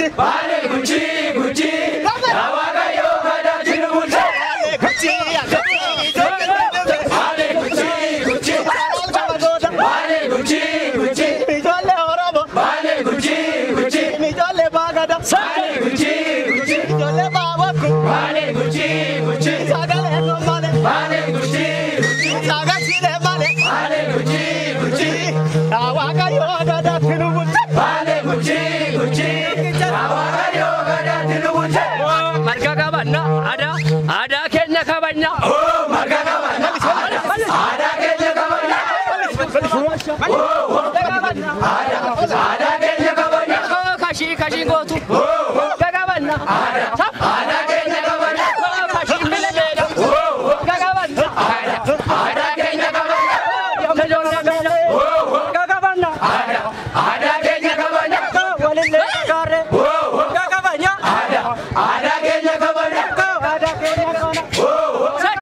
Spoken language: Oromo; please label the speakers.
Speaker 1: Bale gucci gucci. Nawaga yoga da jinubulche. Gucci Bale gucci gucci. Bale gucci gucci.
Speaker 2: Mijole orobo.
Speaker 1: Bale gucci gucci.
Speaker 2: Mijole bagada.
Speaker 1: Bale gucci gucci.
Speaker 2: Mijole bawaku.
Speaker 1: Bale gucci gucci.
Speaker 2: Sagale no male.
Speaker 1: Bale gucci gucci.
Speaker 2: Sagachile male.
Speaker 1: Bale gucci gucci.
Speaker 2: Nawaga yoga da tinubulche.
Speaker 1: Bale gucci gucci. Nawaga yoga da jinubulche.
Speaker 3: Marga kabanya ada kenya kabanya.
Speaker 1: Oh marga kabanya. Ada kenya kabanya. Oh ada kenya kabanya.
Speaker 3: Kashi gotu.
Speaker 1: Oh